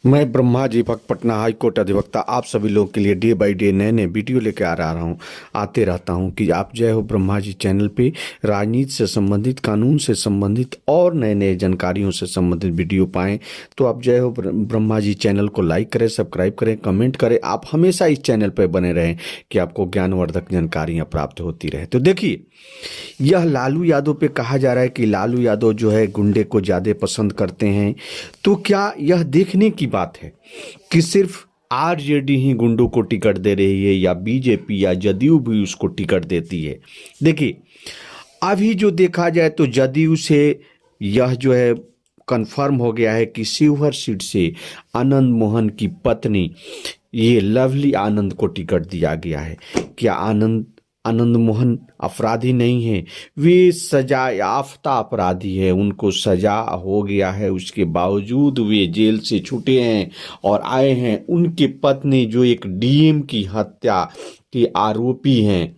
मैं ब्रह्मा जी भक्त Patna high court अधिवक्ता आप सभी लोगों के लिए डे बाय डे नए नए वीडियो लेकर आ रहा हूँ आते रहता हूँ कि आप जय हो ब्रह्मा जी चैनल पे राजनीति से संबंधित कानून से संबंधित और नए नए जानकारियों से संबंधित वीडियो पाएं। तो आप जय हो ब्रह्मा जी चैनल को लाइक करें, सब्सक्राइब करें, कमेंट करें। आप हमेशा इस चैनल पर बने रहें कि आपको ज्ञानवर्धक जानकारियाँ प्राप्त होती रहे। तो देखिए, यह लालू यादव पे कहा जा रहा है कि लालू यादव जो है गुंडे को ज़्यादा पसंद करते हैं। तो क्या यह देखने की बात है कि सिर्फ आरजेडी ही गुंडों को टिकट दे रही है या बीजेपी या जदयू भी उसको टिकट देती है? देखिए, अभी जो देखा जाए तो जदयू से यह जो है कंफर्म हो गया है कि शिवहर सीट से आनंद मोहन की पत्नी ये लवली आनंद को टिकट दिया गया है। क्या आनंद मोहन अपराधी नहीं है? वे सजा याफ्ता अपराधी है, उनको सजा हो गया है, उसके बावजूद वे जेल से छूटे हैं और आए हैं। उनके पत्नी जो एक डीएम की हत्या के आरोपी हैं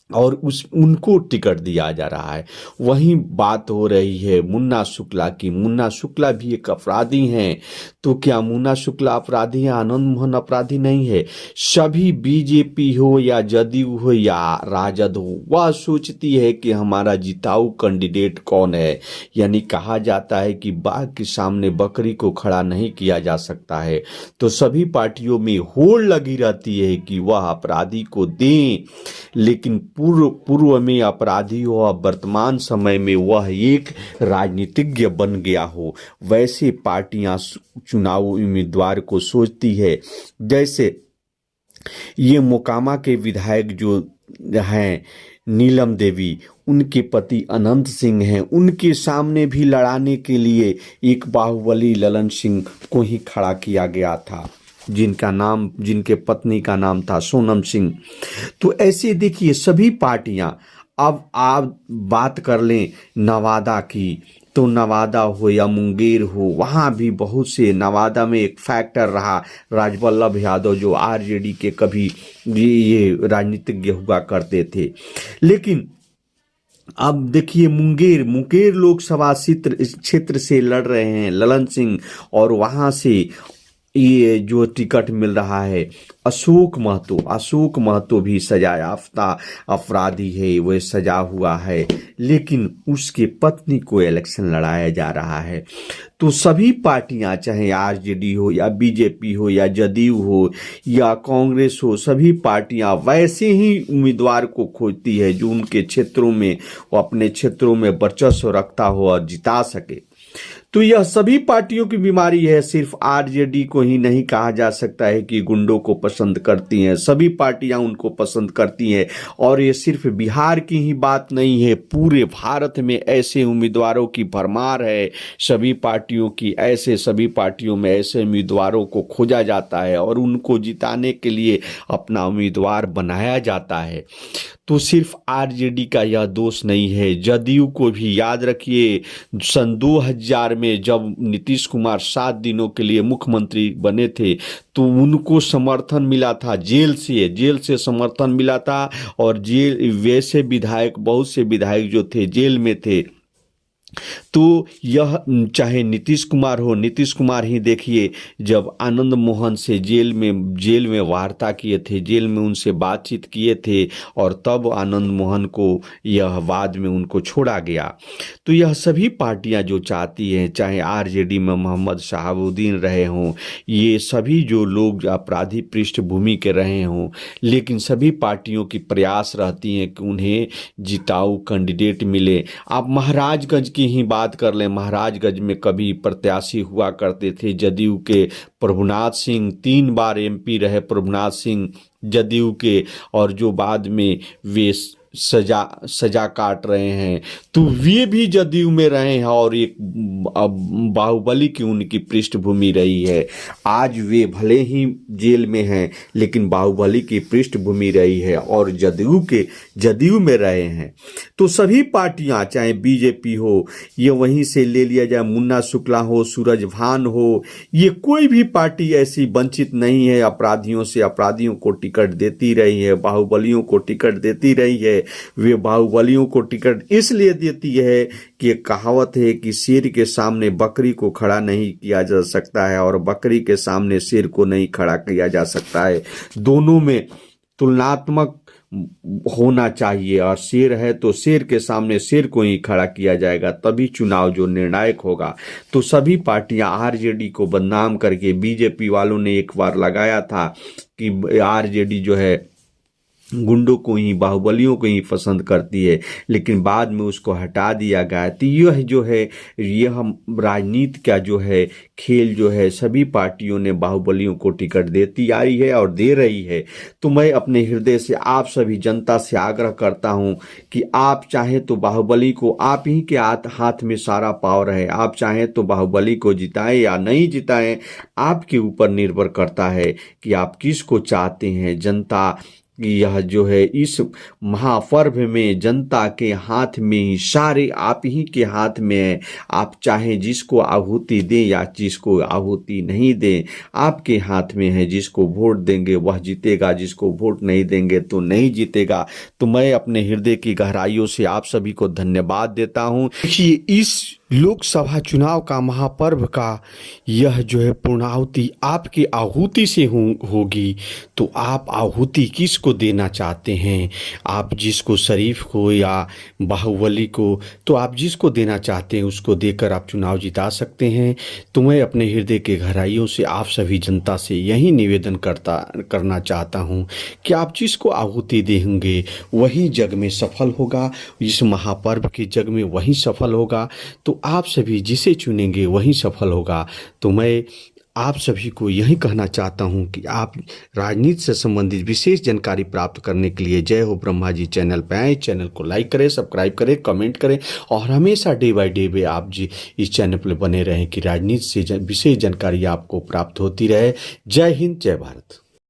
और उनको टिकट दिया जा रहा है। वहीं बात हो रही है मुन्ना शुक्ला की। मुन्ना शुक्ला भी एक अपराधी हैं। तो क्या मुन्ना शुक्ला अपराधी है, आनंद मोहन अपराधी नहीं है? सभी बीजेपी हो या जदयू हो या राजद हो, वह सोचती है कि हमारा जिताऊ कैंडिडेट कौन है। यानी कहा जाता है कि बाघ के सामने बकरी को खड़ा नहीं किया जा सकता है। तो सभी पार्टियों में होड़ लगी रहती है कि वह अपराधी को दें, लेकिन पूर्व में अपराधी हो और वर्तमान समय में वह एक राजनीतिज्ञ बन गया हो। वैसे पार्टियां चुनाव उम्मीदवार को सोचती है। जैसे ये मोकामा के विधायक जो हैं नीलम देवी, उनके पति अनंत सिंह हैं, उनके सामने भी लड़ाने के लिए एक बाहुबली ललन सिंह को ही खड़ा किया गया था, जिनके पत्नी का नाम था सोनम सिंह। तो ऐसे देखिए सभी पार्टियां। अब आप बात कर लें नवादा की, तो नवादा हो या मुंगेर हो, वहाँ भी बहुत से, नवादा में एक फैक्टर रहा राजवल्लभ यादव जो आरजेडी के कभी ये राजनीतिज्ञ हुआ करते थे। लेकिन अब देखिए मुंगेर लोकसभा क्षेत्र से लड़ रहे हैं ललन सिंह, और वहाँ से ये जो टिकट मिल रहा है अशोक महतो भी सजा याफ्ता अपराधी है, वह सजा हुआ है, लेकिन उसके पत्नी को इलेक्शन लड़ाया जा रहा है। तो सभी पार्टियां, चाहे आरजेडी हो या बीजेपी हो या जदयू हो या कांग्रेस हो, सभी पार्टियां वैसे ही उम्मीदवार को खोजती है जो उनके क्षेत्रों में, वो अपने क्षेत्रों में वर्चस्व रखता हो और जिता सके। तो यह सभी पार्टियों की बीमारी है। सिर्फ आरजेडी को ही नहीं कहा जा सकता है कि गुंडों को पसंद करती हैं, सभी पार्टियां उनको पसंद करती हैं। और ये सिर्फ बिहार की ही बात नहीं है, पूरे भारत में ऐसे उम्मीदवारों की भरमार है। सभी पार्टियों में ऐसे उम्मीदवारों को खोजा जाता है और उनको जिताने के लिए अपना उम्मीदवार बनाया जाता है। तो सिर्फ आरजेडी का यह दोष नहीं है, जदयू को भी याद रखिए। सन 2000 में जब नीतीश कुमार 7 दिनों के लिए मुख्यमंत्री बने थे तो उनको समर्थन मिला था, जेल से समर्थन मिला था। और वैसे विधायक, बहुत से विधायक जो थे जेल में थे। तो यह चाहे नीतीश कुमार ही देखिए, जब आनंद मोहन से जेल में वार्ता किए थे, जेल में उनसे बातचीत किए थे, और तब आनंद मोहन को यह बाद में उनको छोड़ा गया। तो यह सभी पार्टियां जो चाहती हैं, चाहे आरजेडी में मोहम्मद शहाबुद्दीन रहे हों, ये सभी जो लोग अपराधी पृष्ठभूमि के रहे हों, लेकिन सभी पार्टियों की प्रयास रहती हैं कि उन्हें जिताऊ कैंडिडेट मिले। आप महाराजगंज की ही बात कर लें, महाराजगंज में कभी प्रत्याशी हुआ करते थे जदयू के प्रभुनाथ सिंह, 3 बार एमपी रहे प्रभुनाथ सिंह जदयू के, और जो बाद में वे सजा काट रहे हैं, तो वे भी जदयू में रहे हैं और एक बाहुबली की उनकी पृष्ठभूमि रही है। आज वे भले ही जेल में हैं, लेकिन बाहुबली की पृष्ठभूमि रही है और जदयू में रहे हैं। तो सभी पार्टियां, चाहे बीजेपी हो, ये वहीं से ले लिया जाए, मुन्ना शुक्ला हो, सूरजभान हो, ये कोई भी पार्टी ऐसी वंचित नहीं है अपराधियों से। अपराधियों को टिकट देती रही है, बाहुबलियों को टिकट देती रही है, वे बाहुबलियों को टिकट इसलिए देती है कि एक कहावत है कि शेर के सामने बकरी को खड़ा नहीं किया जा सकता है और बकरी के सामने शेर को नहीं खड़ा किया जा सकता है। दोनों में तुलनात्मक होना चाहिए और शेर है तो शेर के सामने शेर को ही खड़ा किया जाएगा, तभी चुनाव जो निर्णायक होगा। तो सभी पार्टियां आरजेडी को बदनाम करके, बीजेपी वालों ने एक बार लगाया था कि आरजेडी जो है गुंडों को ही, बाहुबलियों को ही पसंद करती है, लेकिन बाद में उसको हटा दिया गया। तो यह जो है, यह राजनीति का जो है खेल जो है, सभी पार्टियों ने बाहुबलियों को टिकट देती आई है और दे रही है। तो मैं अपने हृदय से आप सभी जनता से आग्रह करता हूं कि आप चाहें तो बाहुबली को, आप ही के हाथ में सारा पावर है, आप चाहें तो बाहुबली को जिताएं या नहीं जिताएं, आपके ऊपर निर्भर करता है कि आप किसको चाहते हैं। जनता यह जो है इस महापर्व में जनता के हाथ में ही, सारे आप ही के हाथ में है। आप चाहे जिसको आहुति दें या जिसको आहुति नहीं दें, आपके हाथ में है। जिसको वोट देंगे वह जीतेगा, जिसको वोट नहीं देंगे तो नहीं जीतेगा। तो मैं अपने हृदय की गहराइयों से आप सभी को धन्यवाद देता हूं। देखिए, इस लोकसभा चुनाव का महापर्व का यह जो है पूर्णाहुति आपकी आहुति से होगी। तो आप आहुति किसको देना चाहते हैं? आप जिसको, शरीफ को या बाहुबली को, तो आप जिसको देना चाहते हैं उसको देकर आप चुनाव जिता सकते हैं। तो मैं अपने हृदय के गहराइयों से आप सभी जनता से यही निवेदन करना चाहता हूँ कि आप जिसको आहुति देंगे वही जग में सफल होगा, इस महापर्व के जग में वही सफल होगा। तो आप सभी जिसे चुनेंगे वही सफल होगा। तो मैं आप सभी को यही कहना चाहता हूं कि आप राजनीति से संबंधित विशेष जानकारी प्राप्त करने के लिए जय हो ब्रह्मा जी चैनल पर आए। चैनल को लाइक करें, सब्सक्राइब करें, कमेंट करें और हमेशा डे बाय डे पे आप जी इस चैनल पर बने रहें कि राजनीति से विशेष जानकारी आपको प्राप्त होती रहे। जय हिंद, जय भारत।